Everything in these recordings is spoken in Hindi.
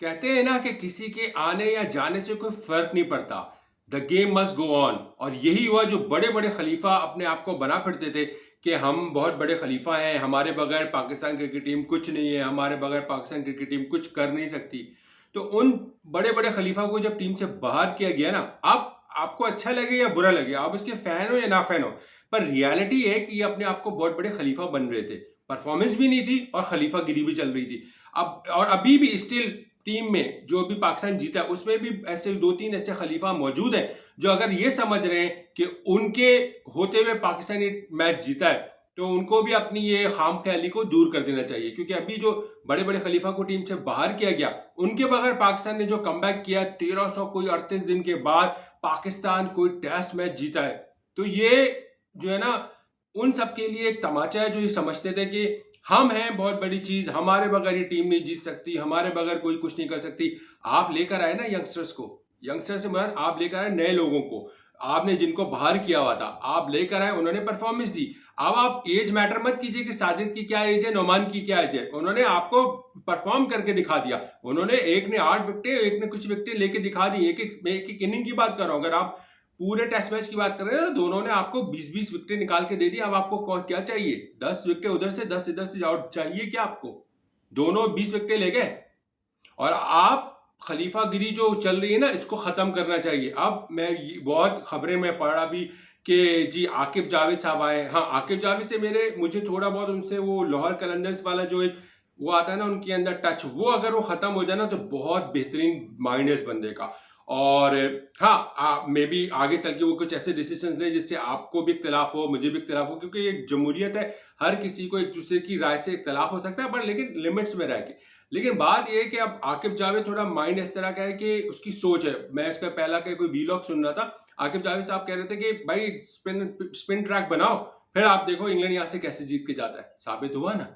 कहते हैं ना कि किसी के आने या जाने से कोई फर्क नहीं पड़ता। The game must go on. और यही हुआ, जो बड़े बड़े खलीफा अपने आप को बना फिरते थे कि हम बहुत बड़े खलीफा हैं, हमारे बगैर पाकिस्तान क्रिकेट टीम कुछ नहीं है, हमारे बगैर पाकिस्तान क्रिकेट टीम कुछ कर नहीं सकती। तो उन बड़े बड़े खलीफा को जब टीम से बाहर किया गया ना, अब आपको अच्छा लगे या बुरा लगे, आप उसके फैन हो या ना फैन हो, पर रियलिटी है कि ये अपने आप को बहुत बड़े खलीफा बन रहे थे। परफॉर्मेंस भी नहीं थी और खलीफा गिरी भी चल रही थी। अब और अभी भी स्टिल टीम में जो भी पाकिस्तान जीता है उसमें भी ऐसे दो तीन ऐसे खलीफा मौजूद हैं जो अगर ये समझ रहे हैं कि उनके होते हुए पाकिस्तान ये मैच जीता है, तो उनको भी अपनी ये खाम ख्याली को दूर कर देना चाहिए। क्योंकि अभी जो बड़े बड़े खलीफा को टीम से बाहर किया गया, उनके बगैर पाकिस्तान ने जो कमबैक किया 1300 कोई 38 दिन के बाद पाकिस्तान कोई टेस्ट मैच जीता है, तो ये जो है ना, उन सब के लिए एक तमाचा है जो ये समझते थे कि हम हैं बहुत बड़ी चीज, हमारे बगैर ये टीम नहीं जीत सकती, हमारे बगैर कोई कुछ नहीं कर सकती। आप लेकर आए ना यंगस्टर्स को, यंगस्टर से मतलब आप लेकर आए नए लोगों को, आपने जिनको बाहर किया हुआ था आप लेकर आए, उन्होंने परफॉर्मेंस दी। अब आप एज मैटर मत कीजिए कि साजिद की क्या एज है, नोमान की क्या एज है, उन्होंने आपको परफॉर्म करके दिखा दिया। उन्होंने एक ने 8 विकेटें, एक ने कुछ विकेटें लेके दिखा दी। एक इनिंग की बात कर रहा हूं, अगर आप पूरे टेस्ट मैच की बात कर रहे हैं तो दोनों ने आपको 20-20 विकेटें निकाल के दे दी। अब आपको क्या चाहिए? 10 विकेटें उधर से 10 इधर से आउट चाहिए क्या आपको? दोनों 20 विकेटें ले गए। और आप खलीफा गिरी जो चल रही है ना, इसको खत्म करना चाहिए। अब मैं बहुत खबरें में पढ़ा भी कि जी आकिब जावेद साहब आए। हाँ, आकिब जावेद से मुझे थोड़ा बहुत उनसे वो लाहौर कलंदर्स वाला जो एक वो आता है ना उनके अंदर टच, वो अगर वो खत्म हो जाए ना तो बहुत बेहतरीन माइंड है इस बंदे का। और हाँ, मे बी आगे चल के वो कुछ ऐसे डिसीजन ले जिससे आपको भी इख्तिलाफ हो, मुझे भी इख्तिलाफ हो, क्योंकि एक जमहूरियत है, हर किसी को एक दूसरे की राय से इख्तिलाफ हो सकता है, पर लेकिन लिमिट्स में रह के। लेकिन बात यह है कि अब आकिब जावेद थोड़ा माइंड इस तरह का है कि उसकी सोच है। मैं इसका पहला का कोई वीलॉग सुन रहा था, आकिब जावेद साहब कह रहे थे कि भाई स्पिन ट्रैक बनाओ, फिर आप देखो इंग्लैंड यहां से कैसे जीत के जाता है। साबित हुआ ना।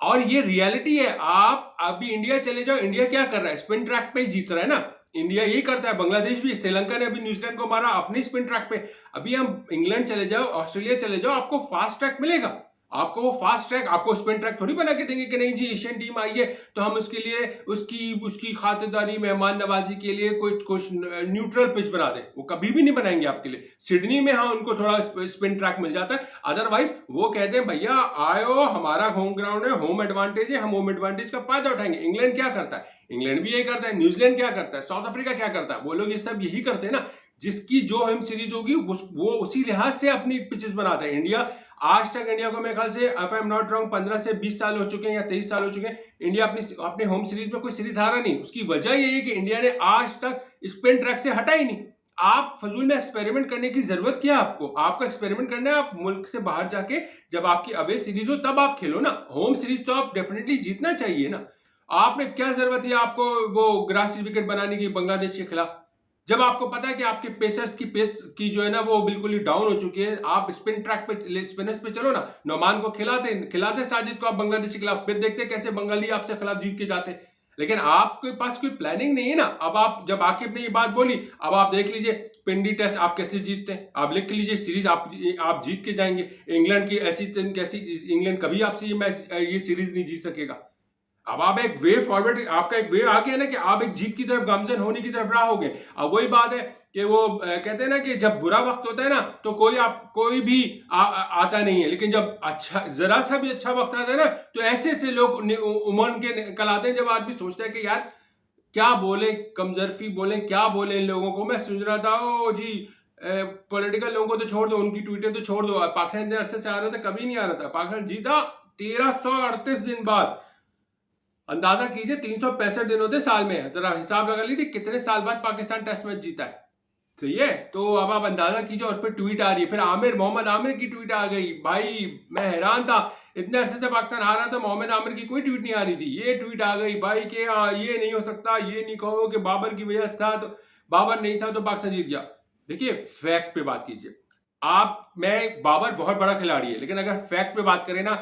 और ये रियलिटी है। आप अभी इंडिया चले जाओ, इंडिया क्या कर रहा है? स्पिन ट्रैक पे ही जीत रहा है ना। इंडिया यही करता है, बांग्लादेश भी, श्रीलंका ने अभी न्यूजीलैंड को मारा अपनी स्पिन ट्रैक पे। अभी हम इंग्लैंड चले जाओ, ऑस्ट्रेलिया चले जाओ, आपको फास्ट ट्रैक मिलेगा। आपको वो फास्ट ट्रैक, आपको स्पिन ट्रैक थोड़ी बना के देंगे कि नहीं जी एशियन टीम आई है तो हम उसके लिए उसकी उसकी खातिरदारी, मेहमान नवाजी के लिए कुछ न्यूट्रल पिच बना दें। वो कभी भी नहीं बनाएंगे आपके लिए। सिडनी में हाँ उनको थोड़ा स्पिन ट्रैक मिल जाता है, अदरवाइज वो कहते हैं भैया आयो, हमारा होम ग्राउंड है, होम एडवांटेज है, हम होम एडवांटेज का फायदा उठाएंगे। इंग्लैंड क्या करता है? इंग्लैंड भी यही करता है। न्यूजीलैंड क्या करता है? साउथ अफ्रीका क्या करता है? वो लोग ये सब यही करते हैं ना। जिसकी जो होम सीरीज होगी वो उसी लिहाज से अपनी पिचेस बनाता है। इंडिया आज तक, इंडिया को मेरे ख्याल से if I am not wrong 15 से 20 साल हो चुके हैं या 23 साल हो चुके हैं, इंडिया अपने होम सीरीज में कोई सीरीज हारा नहीं। उसकी वजह यही है कि इंडिया ने आज तक स्पिन ट्रैक से हटा ही नहीं। आप फजूल में एक्सपेरिमेंट करने की जरूरत क्या है? आपको एक्सपेरिमेंट करना है, आप मुल्क से बाहर जाके जब आपकी अवे सीरीज हो तब आप खेलो ना। होम सीरीज तो आप डेफिनेटली जीतना चाहिए ना। आपने क्या जरूरत है आपको वो ग्रास विकेट बनाने की बांग्लादेश के खिलाफ, जब आपको पता है कि आपके पेसर्स की पेस की जो है ना वो बिल्कुल ही डाउन हो चुकी है। आप स्पिन ट्रैक पे, स्पिनर्स पे चलो ना। नोमान को खिलाते साजिद को आप बांग्लादेश के खिलाफ, फिर देखते कैसे बंगाली आपसे खिलाफ जीत के जाते। लेकिन आपके पास कोई प्लानिंग नहीं है ना। अब आप जब आकिब ने ये बात बोली, अब आप देख लीजिए पिंडी टेस्ट आप कैसे जीतते हैं। आप लिख लीजिए सीरीज आप जीत के जाएंगे। इंग्लैंड की कैसी इंग्लैंड कभी आपसे ये मैच ये सीरीज नहीं जीत सकेगा। अब आप एक वे फॉरवर्ड, आपका एक वे आ गया ना कि आप एक जीत की तरफ गामजन होने की तरफ रहा होगे। अब वही बात है कि वो कहते हैं ना कि जब बुरा वक्त होता है ना तो कोई भी आता नहीं है, लेकिन जब अच्छा जरा सा भी अच्छा वक्त आता है ना तो ऐसे ऐसे लोग उमड़ के निकल आते हैं, जब आदमी सोचता है कि यार क्या बोले, कमजरफी बोले, क्या बोले इन लोगों को। मैं सुन रहा था ओ जी पॉलिटिकल लोगों को तो छोड़ दो, उनकी ट्वीटें तो छोड़ दो, पाकिस्तान इतने अरसे से आ रहा था, कभी नहीं आ रहा था, पाकिस्तान जीता 1338 दिन बाद। अंदाजा कीजिए 365 दिन होते साल में, जरा हिसाब लगा लीजिए कितने साल बाद पाकिस्तान टेस्ट मैच जीता है। सही है, तो अब आप अंदाजा कीजिए। और फिर ट्वीट आ रही है, फिर मोहम्मद आमिर की ट्वीट आ गई। भाई मैं हैरान था, इतने अरसे से पाकिस्तान हार रहा था, मोहम्मद आमिर की कोई ट्वीट नहीं आ रही थी, ये ट्वीट आ गई भाई कि ये नहीं हो सकता, ये नहीं कहो कि बाबर की वजह था, तो बाबर नहीं था तो पाकिस्तान जीत गया। देखिए फैक्ट पे बात कीजिए। बाबर बहुत बड़ा खिलाड़ी है, लेकिन अगर फैक्ट पे बात करें ना,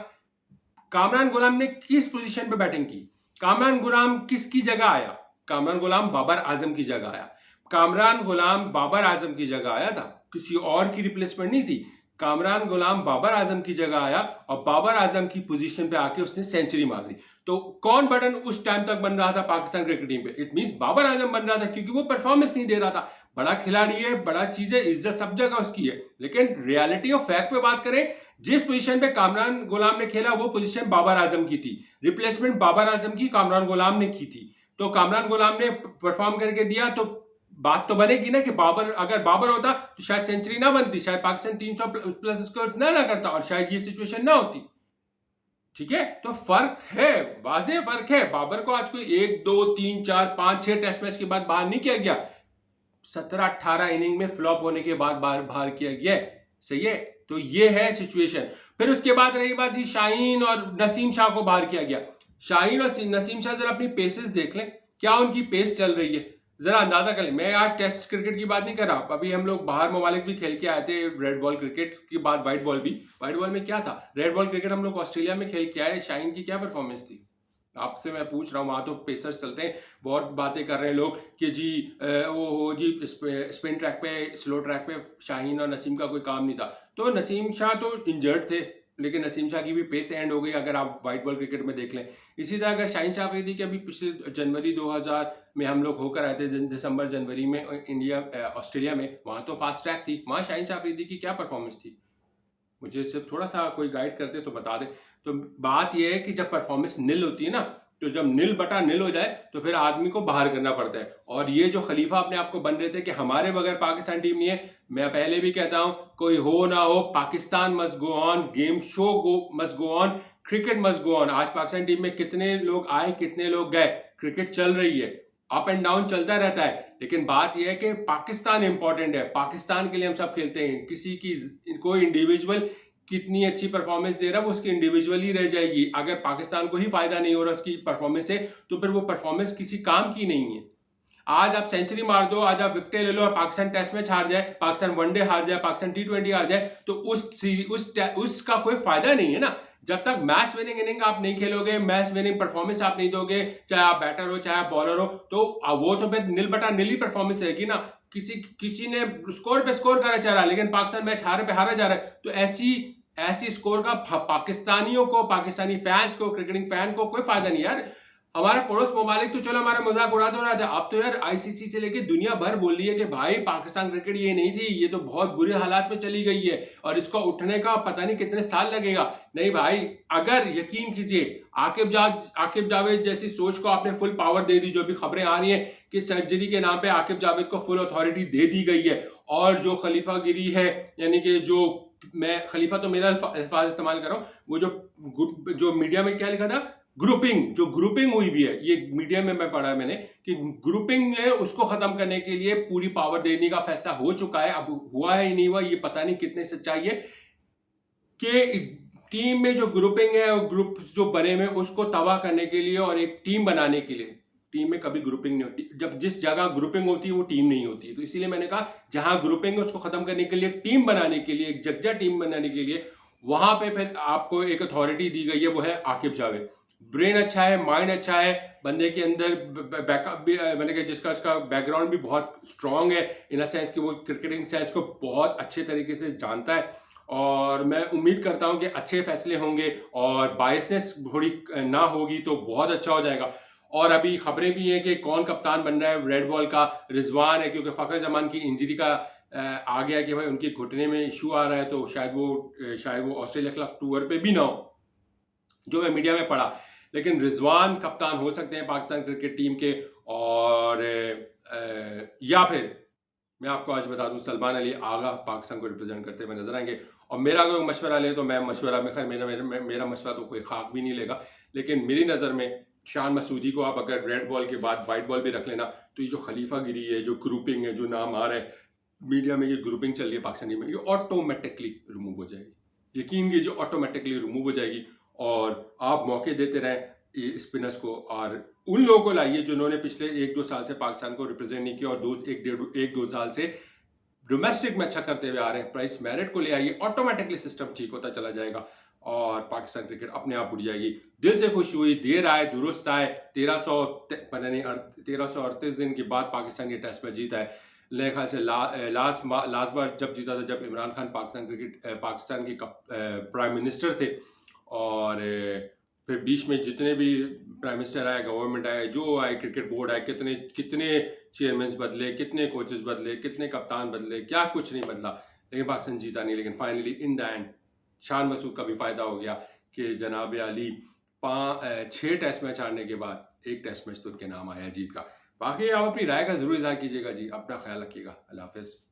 कामरान गुलाम ने किस पोजीशन पे बैटिंग की? कामरान गुलाम किसकी जगह आया? कामरान गुलाम बाबर आजम की जगह आया। कामरान गुलाम बाबर आजम की जगह आया था, किसी और की रिप्लेसमेंट नहीं थी। कामरान गुलाम बाबर आजम की जगह आया और बाबर आजम की पोजीशन पे आके उसने सेंचुरी मार दी। तो कौन बटन उस टाइम तक बन रहा था पाकिस्तान क्रिकेट टीम पे? इट मींस बाबर आजम बन रहा था, क्योंकि वो परफॉर्मेंस नहीं दे रहा था। बड़ा खिलाड़ी है, बड़ा चीज है, इज्जत सब जगह उसकी है, लेकिन रियलिटी ऑफ फैक्ट पे बात करें, जिस पोजीशन पे कामरान गुलाम ने खेला वो पोजीशन बाबर आजम की थी। रिप्लेसमेंट बाबर आजम की कामरान गुलाम ने की थी। तो कामरान गुलाम ने परफॉर्म करके दिया, तो बात तो बनेगी ना कि अगर बाबर होता तो शायद सेंचुरी ना बनती, शायद पाकिस्तान 300 प्लस स्कोर ना करता और शायद ये सिचुएशन ना होती। ठीक है, तो फर्क है, वाज़ेह फर्क है। बाबर को आज कोई 1 2 3 4 5 6 टेस्ट मैच के बाद बाहर नहीं किया गया, 17-18 इनिंग में फ्लॉप होने के बाद बाहर किया गया। सही है, तो ये है सिचुएशन। फिर उसके बाद रही बात थी शाहीन और नसीम शाह को बाहर किया गया। शाहीन और नसीम शाह जरा अपनी पेसेस देख लें, क्या उनकी पेस चल रही है, जरा अंदाजा कर लें। मैं आज टेस्ट क्रिकेट की बात नहीं कर रहा, अभी हम लोग बाहर ममालिक भी खेल के आए थे, रेड बॉल क्रिकेट की बात, व्हाइट बॉल भी। व्हाइट बॉल में क्या था, रेड बॉल क्रिकेट हम लोग ऑस्ट्रेलिया में खेल के आए, शाहीन की क्या परफॉर्मेंस थी आपसे मैं पूछ रहा हूँ। वहां तो पेसर्स चलते हैं, बहुत बातें कर रहे हैं लोग कि जी वो जी स्पिन ट्रैक पे, स्लो ट्रैक पे शाहीन और नसीम का कोई काम नहीं था। तो नसीम शाह तो इंजर्ड थे, लेकिन नसीम शाह की भी पेस एंड हो गई अगर आप व्हाइट बॉल क्रिकेट में देख लें। इसी तरह अगर शाहीन शाह अफरीदी की अभी पिछले जनवरी 2000 में हम लोग होकर आए थे, दिसंबर जनवरी में इंडिया ऑस्ट्रेलिया में, वहां तो फास्ट ट्रैक थी, वहां शाहीन शाह अफरीदी की क्या परफॉर्मेंस थी, मुझे सिर्फ थोड़ा सा कोई गाइड करते तो बता दे। तो बात यह है कि जब परफॉर्मेंस निल होती है ना, तो जब निल बटा निल हो जाए तो फिर आदमी को बाहर करना पड़ता है। और ये जो खलीफा अपने आप को बन रहे थे कि हमारे बगैर पाकिस्तान टीम नहीं है, मैं पहले भी कहता हूं, कोई हो ना हो, Pakistan must go on, game show must go on, cricket must go on. आज पाकिस्तान टीम में कितने लोग आए, कितने लोग गए, क्रिकेट चल रही है, अप एंड डाउन चलता रहता है, लेकिन बात यह है कि पाकिस्तान इंपॉर्टेंट है, पाकिस्तान के लिए हम सब खेलते हैं। किसी की कोई इंडिविजुअल कितनी अच्छी परफॉर्मेंस दे रहा है वो उसकी इंडिविजुअल ही रह जाएगी। अगर पाकिस्तान को ही फायदा नहीं हो रहा उसकी परफॉर्मेंस से, तो फिर वो परफॉर्मेंस किसी काम की नहीं है। आज आप सेंचुरी मार दो, आज आप विकेट ले लो और पाकिस्तान टेस्ट मैच हार जाए, पाकिस्तान वनडे हार जाए, पाकिस्तान T20 हार जाए, तो उसका कोई फायदा नहीं है ना। जब तक मैच विनिंग इनिंग आप नहीं खेलोगे, मैच विनिंग परफॉर्मेंस आप नहीं दोगे, चाहे आप बैटर हो चाहे आप बॉलर हो, तो वो तो फिर निल बटा निल ही परफॉर्मेंस रहेगी ना। किसी ने स्कोर पे स्कोर करा चाह रहा, लेकिन पाकिस्तान मैच हारे पे हारा जा रहा है, तो ऐसी स्कोर का पाकिस्तानियों को, पाकिस्तानी फैंस को, क्रिकेटिंग फैन को कोई फायदा नहीं यार। हमारा पड़ोस ममालिक तो चलो हमारा मजाक उड़ा दो रहा था, अब तो यार आईसीसी से लेके दुनिया भर बोल रही है कि भाई पाकिस्तान क्रिकेट ये नहीं थी, ये तो बहुत बुरे हालात में चली गई है और इसको उठने का पता नहीं कितने साल लगेगा। नहीं भाई, अगर यकीन कीजिए, आकिब जावेद जैसी सोच को आपने फुल पावर दे दी, जो भी खबरें आ रही हैं कि सर्जरी के नाम पे आकिब जावेद को फुल अथॉरिटी दे दी गई है, और जो खलीफा गिरी है, यानी कि जो, मैं खलीफा तो मेरा अल्फाज इस्तेमाल कर रहा हूँ, वो जो मीडिया में क्या लिखा था, जो ग्रुपिंग हुई भी है, ये मीडिया में मैं पढ़ा मैंने कि ग्रुपिंग है, उसको खत्म करने के लिए पूरी पावर देने का फैसला हो चुका है। अब हुआ है नहीं हुआ ये पता नहीं, कितने सच्चाई है कि टीम में जो ग्रुपिंग है और ग्रुप जो बने हुए उसको तबाह करने के लिए और एक टीम बनाने के लिए। टीम में कभी ग्रुपिंग नहीं होती, जब जिस जगह ग्रुपिंग होती है वो टीम नहीं होती है। तो इसीलिए मैंने कहा जहां ग्रुपिंग है उसको खत्म करने के लिए, टीम बनाने के लिए, एक जगजा टीम बनाने के लिए, वहां पे फिर आपको एक अथॉरिटी दी गई है, वो है आकिब जावेद। ब्रेन अच्छा है, माइंड अच्छा है, बंदे के अंदर बैकअप भी, मैंने कहा जिसका उसका बैकग्राउंड भी बहुत स्ट्रांग है, इन अ सेंस कि वो क्रिकेटिंग सेंस को बहुत अच्छे तरीके से जानता है। और मैं उम्मीद करता हूं कि अच्छे फैसले होंगे और बायसनेस थोड़ी ना होगी तो बहुत अच्छा हो जाएगा। और अभी खबरें भी हैं कि कौन कप्तान बन रहा है रेड बॉल का, रिजवान है, क्योंकि फ़खर जमान की इंजरी का आ गया कि भाई उनके घुटने में इशू आ रहा है, तो शायद वो ऑस्ट्रेलिया के खिलाफ टूर पे भी ना हो, जो मैं मीडिया में पढ़ा। लेकिन रिजवान कप्तान हो सकते हैं पाकिस्तान क्रिकेट टीम के, और या फिर मैं आपको आज बता दूं सलमान अली आगा पाकिस्तान को रिप्रेजेंट करते हुए नजर आएंगे। और मेरा अगर मशवरा ले तो मैं मशवरा में, खैर मेरा मशवरा तो कोई खाक भी नहीं लेगा, लेकिन मेरी नज़र में शान मसूदी को आप अगर रेड बॉल के बाद वाइट बॉल भी रख लेना, तो ये जो खलीफा गिरी है, जो ग्रुपिंग है, जो नाम आ रहा है मीडिया में, ये ग्रुपिंग चल रही है पाकिस्तान टीम में, ये ऑटोमेटिकली रिमूव हो जाएगी। यकीन कीजिए ऑटोमेटिकली रिमूव हो जाएगी। और आप मौके देते रहें स्पिनर्स को, और उन लोगों को लाइए जिन्होंने पिछले 1-2 साल से पाकिस्तान को रिप्रेजेंट नहीं किया और 1-2 साल से डोमेस्टिक में अच्छा करते हुए आ रहे हैं। प्राइस मैरिट को ले आइए, ऑटोमेटिकली सिस्टम ठीक होता चला जाएगा और पाकिस्तान क्रिकेट अपने आप उड़ जाएगी। दिल से खुश हुई, देर आए दुरुस्त आए, 1338 दिन के बाद पाकिस्तान ये टेस्ट मैच जीता है। मेरे ख्याल से लास्ट बार जब जीता था, जब इमरान खान पाकिस्तान के प्राइम मिनिस्टर थे। और फिर बीच में जितने भी प्राइम मिनिस्टर आए, गवर्नमेंट आए, जो आए, क्रिकेट बोर्ड आए, कितने कितने चेयरमैन बदले, कितने कोचेस बदले, कितने कप्तान बदले, क्या कुछ नहीं बदला, लेकिन पाकिस्तान जीता नहीं। लेकिन finally in the end Shan Masood का भी फायदा हो गया कि जनाब अली 6 टेस्ट मैच हारने के बाद एक टेस्ट मैच तो उनके नाम आया जीत का। बाकी आप अपनी राय का जरूर इजहार कीजिएगा जी। अपना ख्याल रखिएगा। अल्लाह हाफिज।